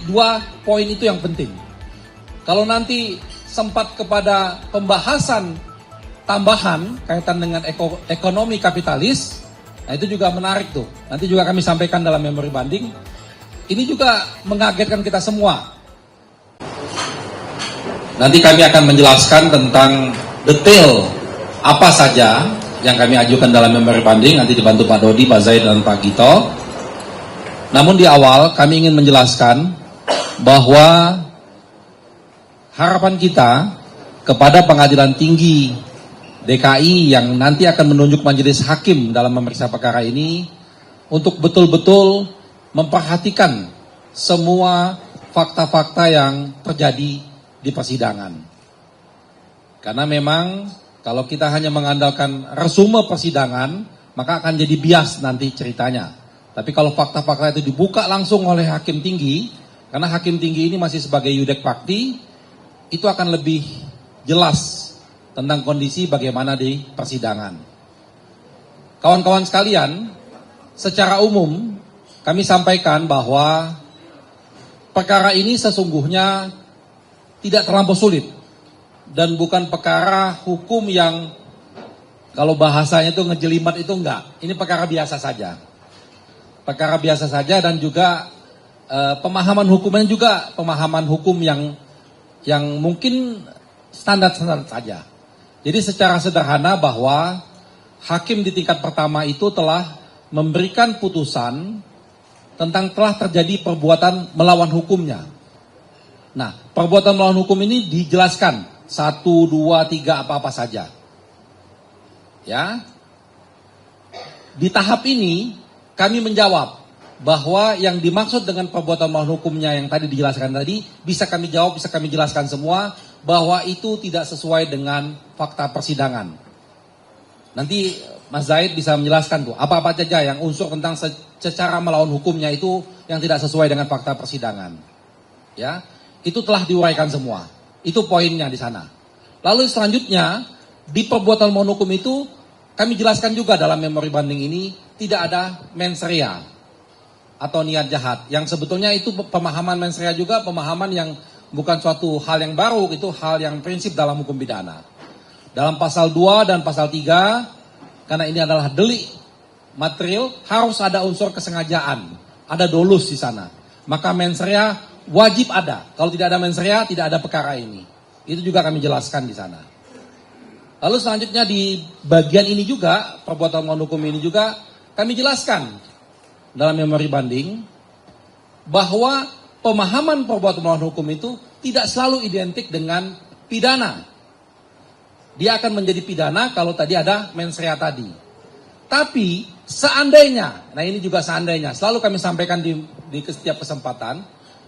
dua poin itu yang penting. Kalau nanti sempat kepada pembahasan tambahan kaitan dengan ekonomi kapitalis, nah itu juga menarik tuh. Nanti juga kami sampaikan dalam memori banding. Ini juga mengagetkan kita semua. Nanti kami akan menjelaskan tentang detail apa saja yang kami ajukan dalam memori banding, nanti dibantu Pak Dodi, Pak Zaid, dan Pak Gito. Namun di awal kami ingin menjelaskan bahwa harapan kita kepada Pengadilan Tinggi DKI yang nanti akan menunjuk majelis hakim dalam memeriksa perkara ini untuk betul-betul memperhatikan semua fakta-fakta yang terjadi di persidangan. Karena memang kalau kita hanya mengandalkan resume persidangan, maka akan jadi bias nanti ceritanya. Tapi kalau fakta-fakta itu dibuka langsung oleh hakim tinggi, karena hakim tinggi ini masih sebagai yudek fakti, itu akan lebih jelas tentang kondisi bagaimana di persidangan. Kawan-kawan sekalian, secara umum kami sampaikan bahwa perkara ini sesungguhnya tidak terlampau sulit dan bukan perkara hukum yang kalau bahasanya itu ngejelimet itu enggak. Ini perkara biasa saja. Perkara biasa saja dan juga pemahaman hukumnya juga pemahaman hukum yang mungkin standar-standar saja. Jadi secara sederhana bahwa hakim di tingkat pertama itu telah memberikan putusan tentang telah terjadi perbuatan melawan hukumnya. Nah, perbuatan melawan hukum ini dijelaskan 1, 2, 3 apa-apa saja. Ya. Di tahap ini kami menjawab bahwa yang dimaksud dengan perbuatan melawan hukumnya yang tadi dijelaskan tadi bisa kami jawab, bisa kami jelaskan semua bahwa itu tidak sesuai dengan fakta persidangan. Nanti Mas Zaid bisa menjelaskan tuh apa-apa saja yang unsur tentang secara melawan hukumnya itu yang tidak sesuai dengan fakta persidangan. Ya, itu telah diuraikan semua. Itu poinnya di sana. Lalu selanjutnya di perbuatan melawan hukum itu kami jelaskan juga dalam memori banding ini tidak ada mens rea atau niat jahat. Yang sebetulnya itu pemahaman mens rea juga pemahaman yang bukan suatu hal yang baru, itu hal yang prinsip dalam hukum pidana. Dalam pasal 2 dan pasal 3, karena ini adalah delik material, harus ada unsur kesengajaan, ada dolus di sana. Maka mens rea wajib ada. Kalau tidak ada mens rea, tidak ada perkara ini. Itu juga kami jelaskan di sana. Lalu selanjutnya di bagian ini juga, perbuatan melawan hukum ini juga, kami jelaskan dalam memori banding, bahwa pemahaman perbuatan melawan hukum itu tidak selalu identik dengan pidana. Dia akan menjadi pidana kalau tadi ada mens rea tadi. Tapi seandainya, nah ini juga seandainya, selalu kami sampaikan di setiap kesempatan,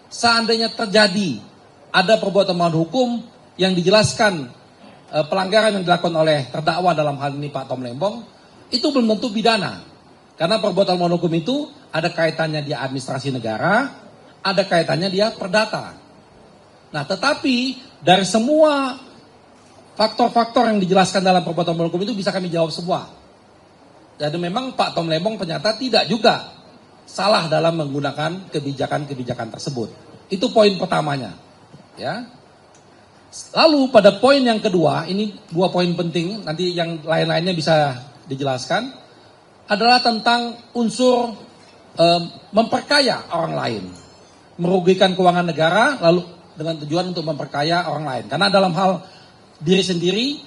seandainya terjadi ada perbuatan melawan hukum yang dijelaskan pelanggaran yang dilakukan oleh terdakwa dalam hal ini Pak Tom Lembong, itu belum tentu pidana. Karena perbuatan melawan hukum itu ada kaitannya dia administrasi negara, ada kaitannya dia perdata. Nah, tetapi dari semua faktor-faktor yang dijelaskan dalam perbuatan melawan hukum itu bisa kami jawab semua. Jadi memang Pak Tom Lembong ternyata tidak juga salah dalam menggunakan kebijakan-kebijakan tersebut. Itu poin pertamanya. Ya. Lalu pada poin yang kedua, ini 2 poin penting, nanti yang lain-lainnya bisa dijelaskan, adalah tentang unsur memperkaya orang lain. Merugikan keuangan negara, lalu dengan tujuan untuk memperkaya orang lain. Karena dalam hal diri sendiri,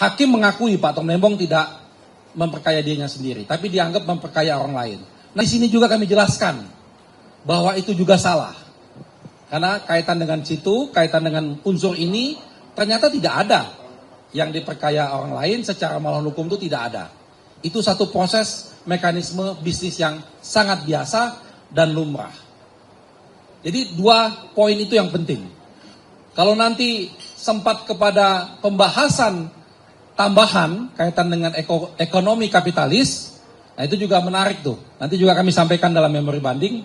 hakim mengakui Pak Tom Lembong tidak memperkaya dirinya sendiri, tapi dianggap memperkaya orang lain. Nah, di sini juga kami jelaskan bahwa itu juga salah. Karena kaitan dengan situ, kaitan dengan unsur ini, ternyata tidak ada yang diperkaya orang lain secara melawan hukum itu tidak ada. Itu satu proses mekanisme bisnis yang sangat biasa dan lumrah. Jadi 2 poin itu yang penting. Kalau nanti sempat kepada pembahasan tambahan kaitan dengan ekonomi kapitalis, nah itu juga menarik tuh. Nanti juga kami sampaikan dalam memori banding.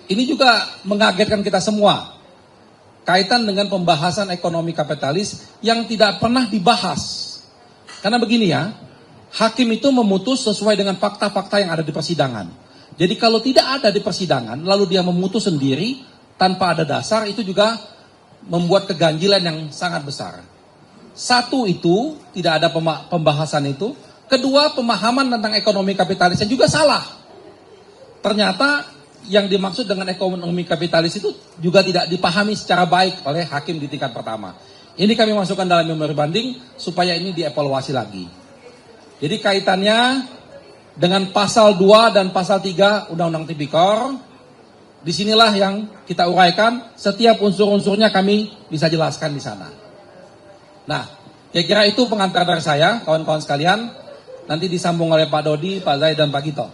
Ini juga mengagetkan kita semua. Kaitan dengan pembahasan ekonomi kapitalis yang tidak pernah dibahas. Karena begini ya, hakim itu memutus sesuai dengan fakta-fakta yang ada di persidangan. Jadi kalau tidak ada di persidangan, lalu dia memutus sendiri, tanpa ada dasar itu juga membuat keganjilan yang sangat besar. Satu itu, tidak ada pembahasan itu. Kedua, pemahaman tentang ekonomi kapitalis yang juga salah. Ternyata yang dimaksud dengan ekonomi kapitalis itu juga tidak dipahami secara baik oleh hakim di tingkat pertama. Ini kami masukkan dalam memori banding supaya ini dievaluasi lagi. Jadi kaitannya dengan pasal 2 dan pasal 3 Undang-Undang Tipikor, disinilah yang kita uraikan, setiap unsur-unsurnya kami bisa jelaskan di sana. Nah, kira-kira itu pengantar dari saya, kawan-kawan sekalian. Nanti disambung oleh Pak Dodi, Pak Zaid, dan Pak Gito.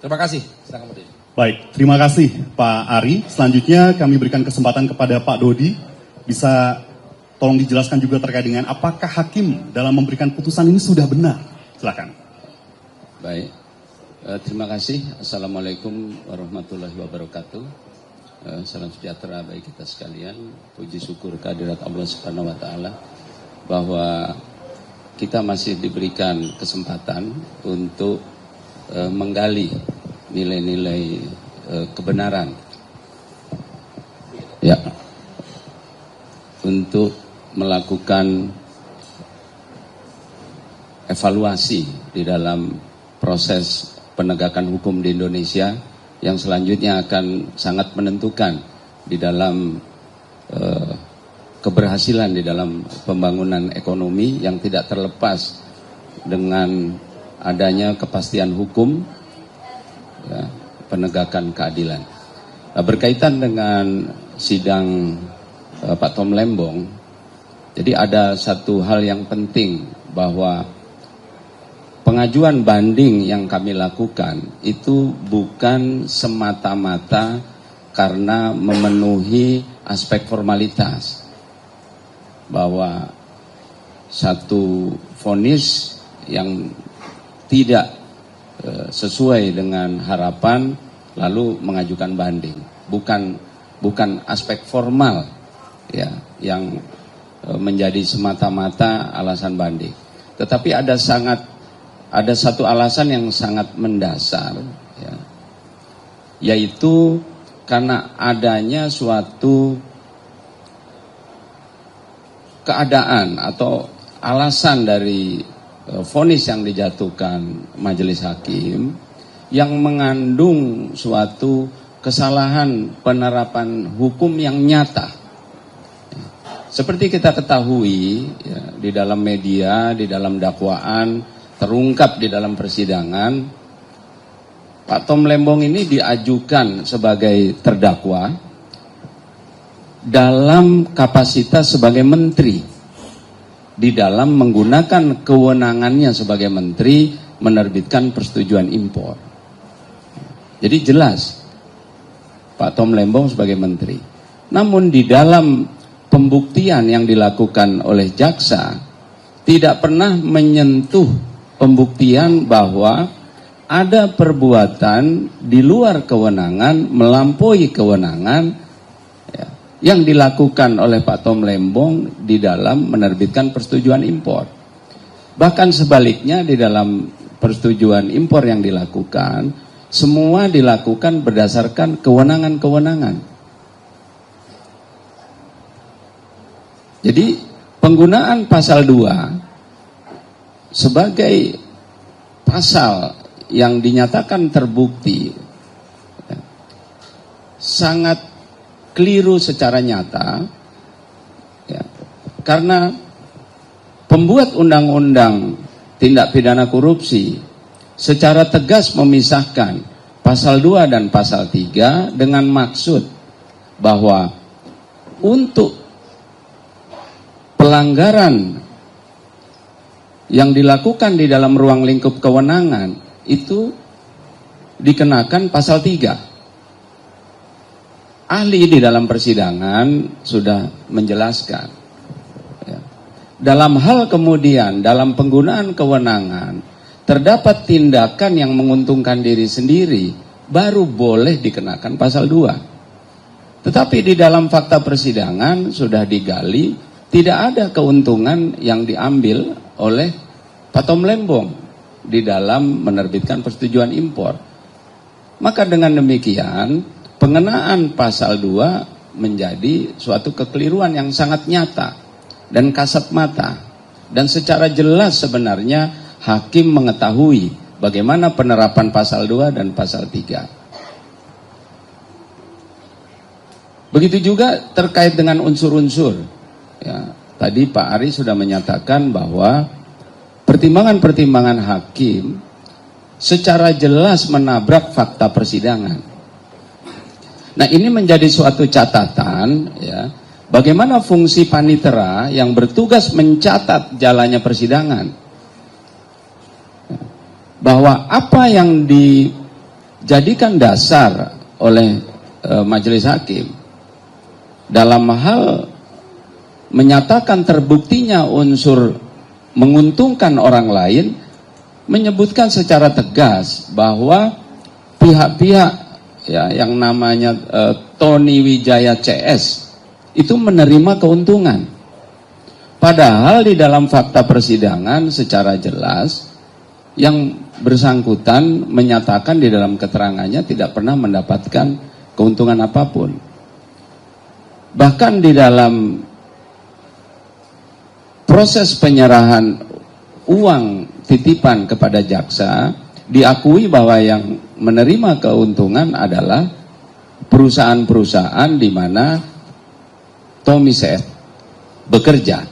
Terima kasih. Silakan, Dodi. Baik, terima kasih Pak Ari. Selanjutnya kami berikan kesempatan kepada Pak Dodi. Bisa tolong dijelaskan juga terkait dengan apakah hakim dalam memberikan putusan ini sudah benar. Silakan. Baik, terima kasih. Assalamualaikum warahmatullahi wabarakatuh. Salam sejahtera bagi kita sekalian. Puji syukur kehadirat Allah Subhanahu wa taala bahwa kita masih diberikan kesempatan untuk menggali nilai-nilai kebenaran. Ya. Untuk melakukan evaluasi di dalam proses penegakan hukum di Indonesia yang selanjutnya akan sangat menentukan di dalam keberhasilan di dalam pembangunan ekonomi yang tidak terlepas dengan adanya kepastian hukum, ya, penegakan keadilan. Nah, berkaitan dengan sidang Pak Tom Lembong, jadi ada satu hal yang penting bahwa pengajuan banding yang kami lakukan itu bukan semata-mata karena memenuhi aspek formalitas, bahwa satu vonis yang tidak sesuai dengan harapan lalu mengajukan banding, bukan aspek formal ya yang menjadi semata-mata alasan banding, tetapi ada satu alasan yang sangat mendasar, ya, yaitu karena adanya suatu keadaan atau alasan dari vonis yang dijatuhkan majelis hakim yang mengandung suatu kesalahan penerapan hukum yang nyata. Seperti kita ketahui ya, di dalam media, di dalam dakwaan, terungkap di dalam persidangan, Pak Tom Lembong ini diajukan sebagai terdakwa dalam kapasitas sebagai menteri, di dalam menggunakan kewenangannya sebagai menteri menerbitkan persetujuan impor. Jadi jelas Pak Tom Lembong sebagai menteri. Namun di dalam pembuktian yang dilakukan oleh jaksa tidak pernah menyentuh pembuktian bahwa ada perbuatan di luar kewenangan, melampaui kewenangan ya, yang dilakukan oleh Pak Tom Lembong di dalam menerbitkan persetujuan impor. Bahkan sebaliknya, di dalam persetujuan impor yang dilakukan, semua dilakukan berdasarkan kewenangan-kewenangan. Jadi penggunaan pasal 2 sebagai pasal yang dinyatakan terbukti ya, sangat keliru secara nyata ya, karena pembuat undang-undang tindak pidana korupsi secara tegas memisahkan pasal 2 dan pasal 3 dengan maksud bahwa untuk pelanggaran yang dilakukan di dalam ruang lingkup kewenangan itu dikenakan pasal 3. Ahli di dalam persidangan sudah menjelaskan ya. Dalam hal kemudian dalam penggunaan kewenangan terdapat tindakan yang menguntungkan diri sendiri, baru boleh dikenakan pasal 2. Tetapi di dalam fakta persidangan sudah digali, tidak ada keuntungan yang diambil oleh Pak Tom Lembong di dalam menerbitkan persetujuan impor. Maka dengan demikian, pengenaan pasal 2 menjadi suatu kekeliruan yang sangat nyata dan kasat mata. Dan secara jelas sebenarnya hakim mengetahui bagaimana penerapan pasal 2 dan pasal 3. Begitu juga terkait dengan unsur-unsur. Ya, tadi Pak Ari sudah menyatakan bahwa pertimbangan-pertimbangan hakim secara jelas menabrak fakta persidangan. Nah, ini menjadi suatu catatan, ya, bagaimana fungsi panitera yang bertugas mencatat jalannya persidangan, bahwa apa yang dijadikan dasar oleh majelis hakim dalam hal menyatakan terbuktinya unsur menguntungkan orang lain, menyebutkan secara tegas bahwa pihak-pihak, ya, yang namanya Tony Wijaya CS itu menerima keuntungan. Padahal di dalam fakta persidangan secara jelas yang bersangkutan menyatakan di dalam keterangannya tidak pernah mendapatkan keuntungan apapun. Bahkan di dalam proses penyerahan uang titipan kepada jaksa, diakui bahwa yang menerima keuntungan adalah perusahaan-perusahaan di mana Tommy Seth bekerja.